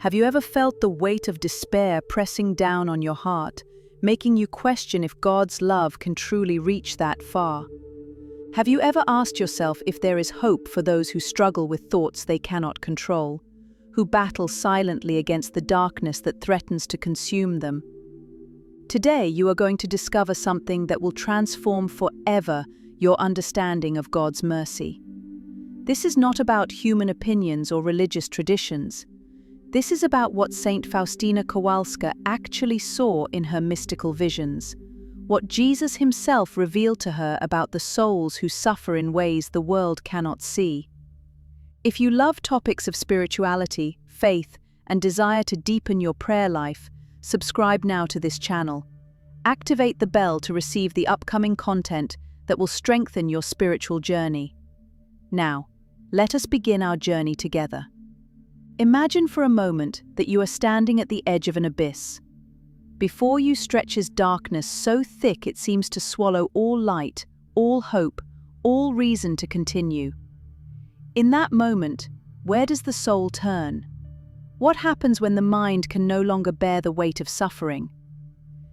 Have you ever felt the weight of despair pressing down on your heart, making you question if God's love can truly reach that far? Have you ever asked yourself if there is hope for those who struggle with thoughts they cannot control, who battle silently against the darkness that threatens to consume them? Today, you are going to discover something that will transform forever your understanding of God's mercy. This is not about human opinions or religious traditions. This is about what Saint Faustina Kowalska actually saw in her mystical visions, what Jesus himself revealed to her about the souls who suffer in ways the world cannot see. If you love topics of spirituality, faith, and desire to deepen your prayer life, subscribe now to this channel. Activate the bell to receive the upcoming content that will strengthen your spiritual journey. Now, let us begin our journey together. Imagine for a moment that you are standing at the edge of an abyss. Before you stretches darkness so thick it seems to swallow all light, all hope, all reason to continue. In that moment, where does the soul turn? What happens when the mind can no longer bear the weight of suffering?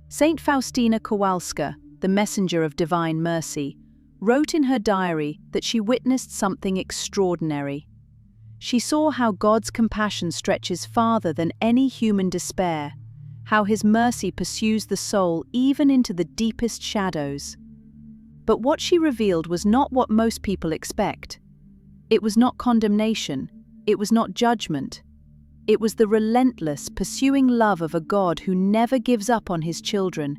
Saint Faustina Kowalska, the messenger of divine mercy, wrote in her diary that she witnessed something extraordinary. She saw how God's compassion stretches farther than any human despair, how His mercy pursues the soul even into the deepest shadows. But what she revealed was not what most people expect. It was not condemnation, it was not judgment. It was the relentless, pursuing love of a God who never gives up on His children,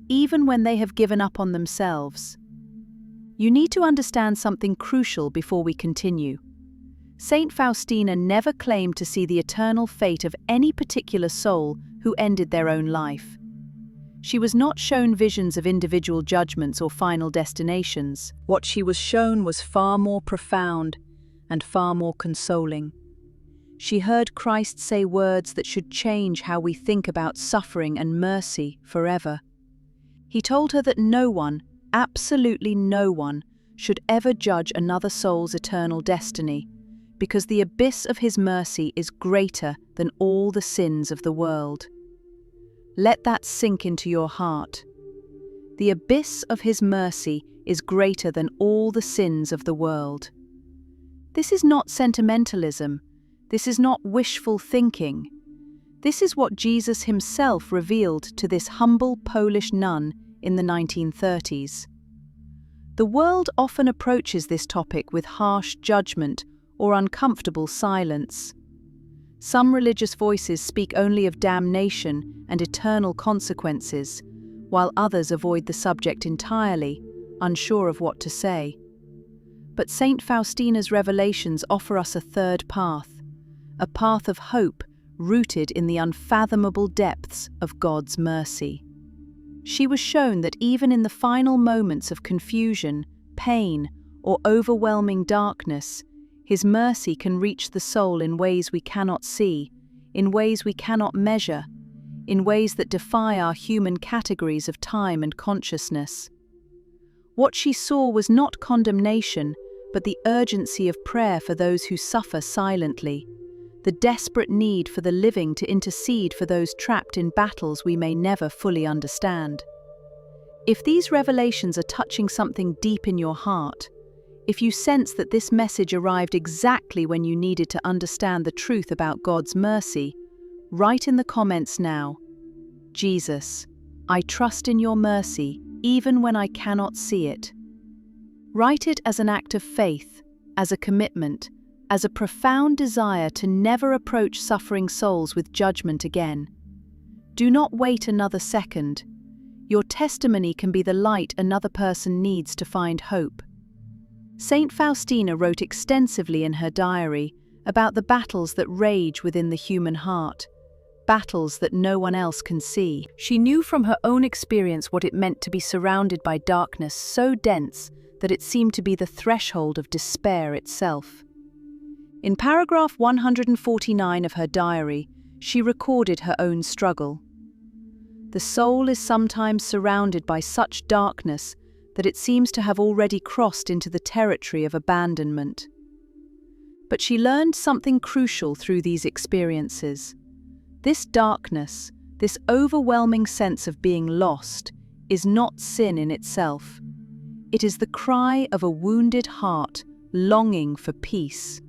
even when they have given up on themselves. You need to understand something crucial before we continue. Saint Faustina never claimed to see the eternal fate of any particular soul who ended their own life. She was not shown visions of individual judgments or final destinations. What she was shown was far more profound and far more consoling. She heard Christ say words that should change how we think about suffering and mercy forever. He told her that no one, absolutely no one, should ever judge another soul's eternal destiny, because the abyss of His mercy is greater than all the sins of the world. Let that sink into your heart. The abyss of His mercy is greater than all the sins of the world. This is not sentimentalism. This is not wishful thinking. This is what Jesus himself revealed to this humble Polish nun in the 1930s. The world often approaches this topic with harsh judgment or uncomfortable silence. Some religious voices speak only of damnation and eternal consequences, while others avoid the subject entirely, unsure of what to say. But Saint Faustina's revelations offer us a third path, a path of hope rooted in the unfathomable depths of God's mercy. She was shown that even in the final moments of confusion, pain, or overwhelming darkness, His mercy can reach the soul in ways we cannot see, in ways we cannot measure, in ways that defy our human categories of time and consciousness. What she saw was not condemnation, but the urgency of prayer for those who suffer silently, the desperate need for the living to intercede for those trapped in battles we may never fully understand. If these revelations are touching something deep in your heart, if you sense that this message arrived exactly when you needed to understand the truth about God's mercy, write in the comments now, "Jesus, I trust in your mercy even when I cannot see it." Write it as an act of faith, as a commitment, as a profound desire to never approach suffering souls with judgment again. Do not wait another second. Your testimony can be the light another person needs to find hope. Saint Faustina wrote extensively in her diary about the battles that rage within the human heart, battles that no one else can see. She knew from her own experience what it meant to be surrounded by darkness so dense that it seemed to be the threshold of despair itself. In paragraph 149 of her diary, she recorded her own struggle. The soul is sometimes surrounded by such darkness that it seems to have already crossed into the territory of abandonment. But she learned something crucial through these experiences. This darkness, this overwhelming sense of being lost, is not sin in itself. It is the cry of a wounded heart longing for peace.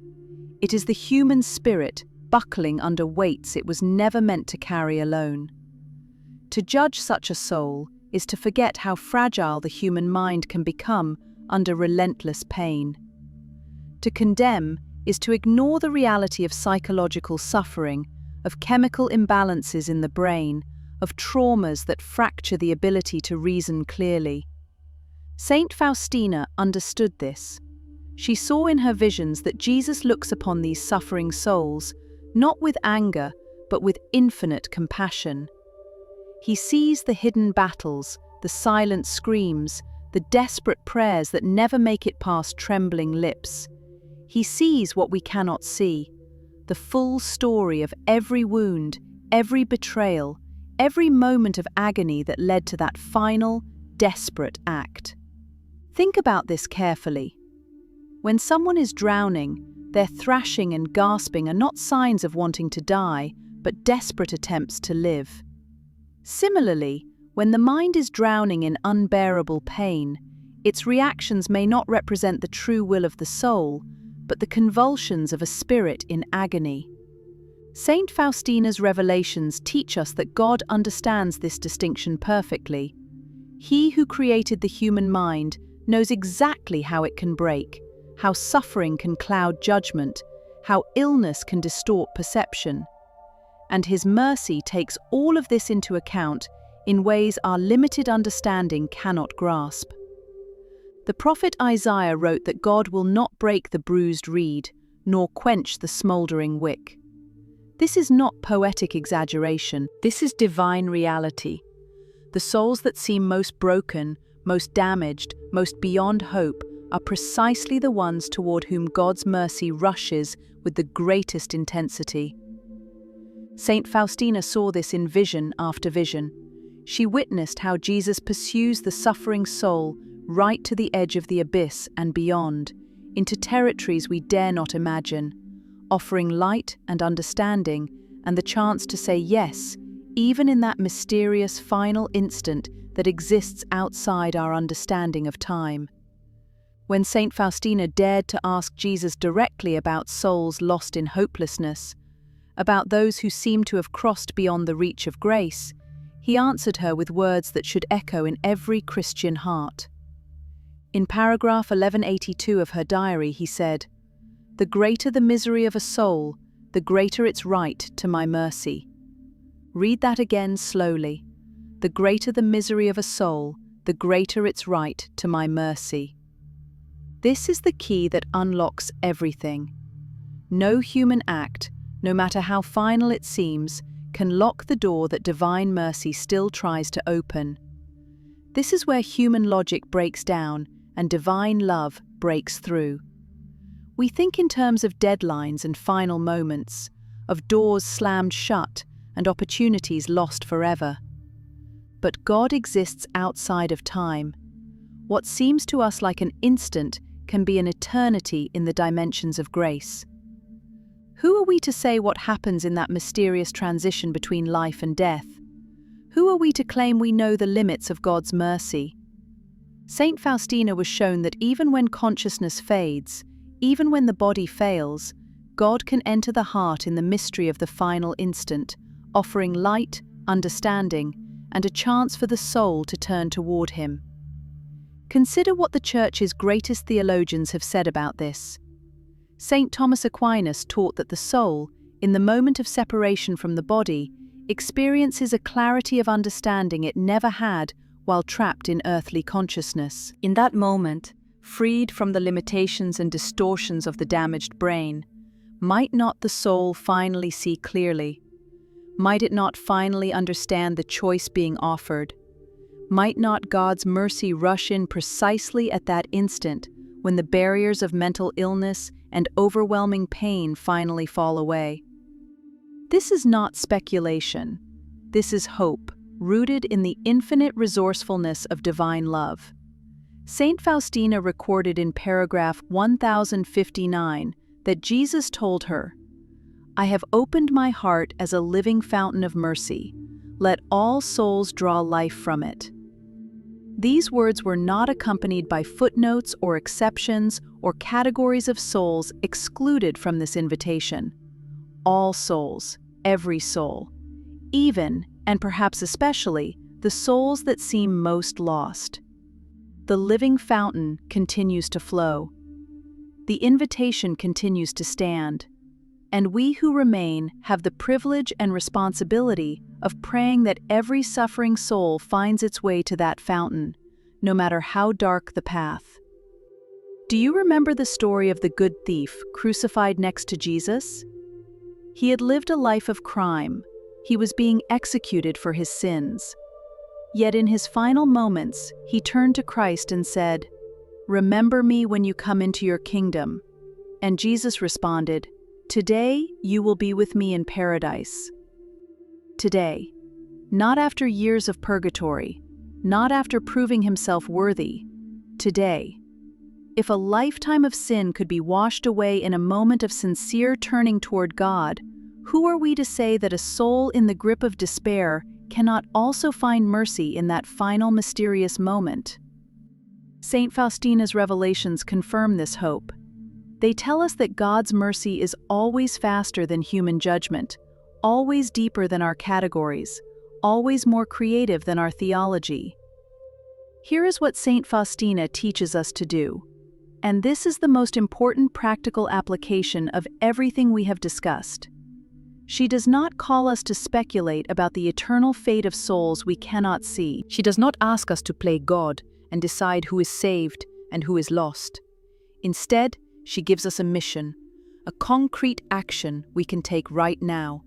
It is the human spirit buckling under weights it was never meant to carry alone. To judge such a soul is to forget how fragile the human mind can become under relentless pain. To condemn is to ignore the reality of psychological suffering, of chemical imbalances in the brain, of traumas that fracture the ability to reason clearly. Saint Faustina understood this. She saw in her visions that Jesus looks upon these suffering souls not with anger, but with infinite compassion. He sees the hidden battles, the silent screams, the desperate prayers that never make it past trembling lips. He sees what we cannot see, the full story of every wound, every betrayal, every moment of agony that led to that final, desperate act. Think about this carefully. When someone is drowning, their thrashing and gasping are not signs of wanting to die, but desperate attempts to live. Similarly, when the mind is drowning in unbearable pain, its reactions may not represent the true will of the soul, but the convulsions of a spirit in agony. Saint Faustina's revelations teach us that God understands this distinction perfectly. He who created the human mind knows exactly how it can break, how suffering can cloud judgment, how illness can distort perception. And His mercy takes all of this into account in ways our limited understanding cannot grasp. The prophet Isaiah wrote that God will not break the bruised reed, nor quench the smouldering wick. This is not poetic exaggeration, this is divine reality. The souls that seem most broken, most damaged, most beyond hope, are precisely the ones toward whom God's mercy rushes with the greatest intensity. Saint Faustina saw this in vision after vision. She witnessed how Jesus pursues the suffering soul right to the edge of the abyss and beyond, into territories we dare not imagine, offering light and understanding and the chance to say yes, even in that mysterious final instant that exists outside our understanding of time. When Saint Faustina dared to ask Jesus directly about souls lost in hopelessness, about those who seemed to have crossed beyond the reach of grace, he answered her with words that should echo in every Christian heart. In paragraph 1182 of her diary, he said, "The greater the misery of a soul, the greater its right to my mercy." Read that again slowly. The greater the misery of a soul, the greater its right to my mercy. This is the key that unlocks everything. No human act, no matter how final it seems, can lock the door that divine mercy still tries to open. This is where human logic breaks down and divine love breaks through. We think in terms of deadlines and final moments, of doors slammed shut and opportunities lost forever. But God exists outside of time. What seems to us like an instant can be an eternity in the dimensions of grace. Who are we to say what happens in that mysterious transition between life and death? Who are we to claim we know the limits of God's mercy? Saint Faustina was shown that even when consciousness fades, even when the body fails, God can enter the heart in the mystery of the final instant, offering light, understanding, and a chance for the soul to turn toward Him. Consider what the Church's greatest theologians have said about this. St. Thomas Aquinas taught that the soul, in the moment of separation from the body, experiences a clarity of understanding it never had while trapped in earthly consciousness. In that moment, freed from the limitations and distortions of the damaged brain, might not the soul finally see clearly? Might it not finally understand the choice being offered? Might not God's mercy rush in precisely at that instant when the barriers of mental illness and overwhelming pain finally fall away? This is not speculation. This is hope, rooted in the infinite resourcefulness of divine love. Saint Faustina recorded in paragraph 1059 that Jesus told her, I have opened my heart as a living fountain of mercy. Let all souls draw life from it." These words were not accompanied by footnotes or exceptions or categories of souls excluded from this invitation. All souls, every soul, even, and perhaps especially, the souls that seem most lost. The living fountain continues to flow. The invitation continues to stand. And we who remain have the privilege and responsibility of praying that every suffering soul finds its way to that fountain, no matter how dark the path. Do you remember the story of the good thief crucified next to Jesus? He had lived a life of crime. He was being executed for his sins. Yet in his final moments, he turned to Christ and said, "Remember me when you come into your kingdom." And Jesus responded, "Today you will be with me in paradise." Today, not after years of purgatory, not after proving himself worthy. Today, if a lifetime of sin could be washed away in a moment of sincere turning toward God, who are we to say that a soul in the grip of despair cannot also find mercy in that final mysterious moment? Saint Faustina's revelations confirm this hope. They tell us that God's mercy is always faster than human judgment, always deeper than our categories, always more creative than our theology. Here is what Saint Faustina teaches us to do, and this is the most important practical application of everything we have discussed. She does not call us to speculate about the eternal fate of souls we cannot see. She does not ask us to play God and decide who is saved and who is lost. Instead, she gives us a mission, a concrete action we can take right now.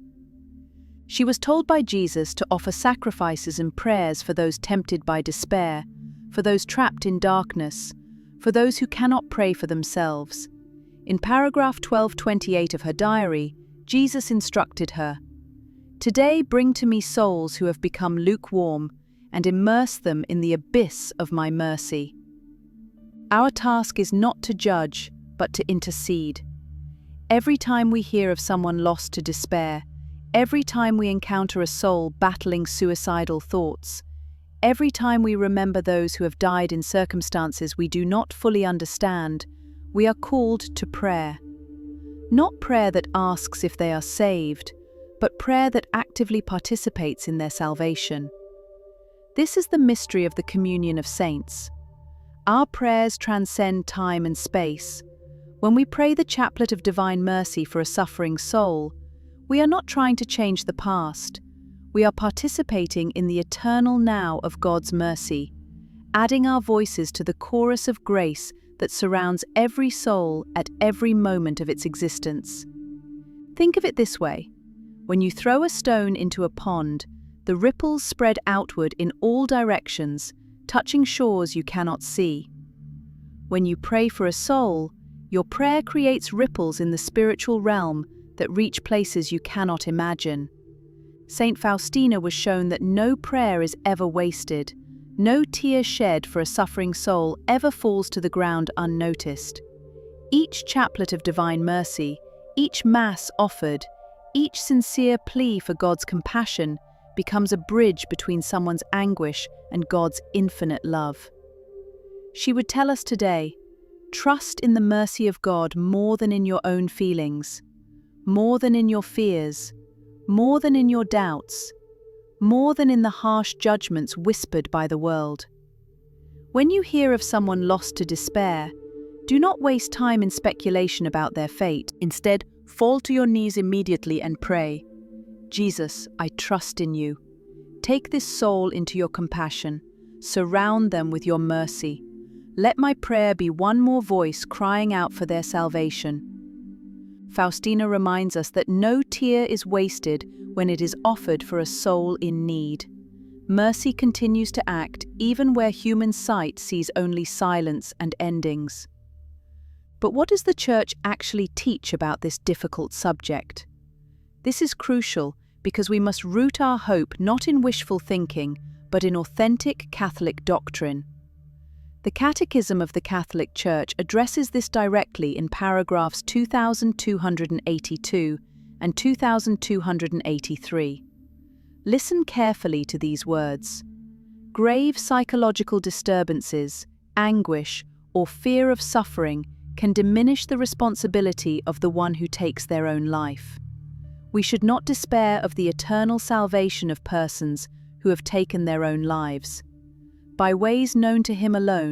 She was told by Jesus to offer sacrifices and prayers for those tempted by despair, for those trapped in darkness, for those who cannot pray for themselves. In paragraph 1228 of her diary, Jesus instructed her, "Today bring to me souls who have become lukewarm, and immerse them in the abyss of my mercy." Our task is not to judge, but to intercede. Every time we hear of someone lost to despair, every time we encounter a soul battling suicidal thoughts, every time we remember those who have died in circumstances we do not fully understand, we are called to prayer. Not prayer that asks if they are saved, but prayer that actively participates in their salvation. This is the mystery of the communion of saints. Our prayers transcend time and space. When we pray the chaplet of divine mercy for a suffering soul, we are not trying to change the past. We are participating in the eternal now of God's mercy, adding our voices to the chorus of grace that surrounds every soul at every moment of its existence. Think of it this way. When you throw a stone into a pond, the ripples spread outward in all directions, touching shores you cannot see. When you pray for a soul, your prayer creates ripples in the spiritual realm that reach places you cannot imagine. Saint Faustina was shown that no prayer is ever wasted. No tear shed for a suffering soul ever falls to the ground unnoticed. Each chaplet of divine mercy, each Mass offered, each sincere plea for God's compassion becomes a bridge between someone's anguish and God's infinite love. She would tell us today, trust in the mercy of God more than in your own feelings, more than in your fears, more than in your doubts, more than in the harsh judgments whispered by the world. When you hear of someone lost to despair, do not waste time in speculation about their fate. Instead, fall to your knees immediately and pray, "Jesus, I trust in you. Take this soul into your compassion. Surround them with your mercy. Let my prayer be one more voice crying out for their salvation." Faustina reminds us that no tear is wasted when it is offered for a soul in need. Mercy continues to act even where human sight sees only silence and endings. But what does the Church actually teach about this difficult subject? This is crucial because we must root our hope not in wishful thinking, but in authentic Catholic doctrine. The Catechism of the Catholic Church addresses this directly in paragraphs 2282 and 2283. Listen carefully to these words. Grave psychological disturbances, anguish, or fear of suffering can diminish the responsibility of the one who takes their own life. We should not despair of the eternal salvation of persons who have taken their own lives. By ways known to Him alone,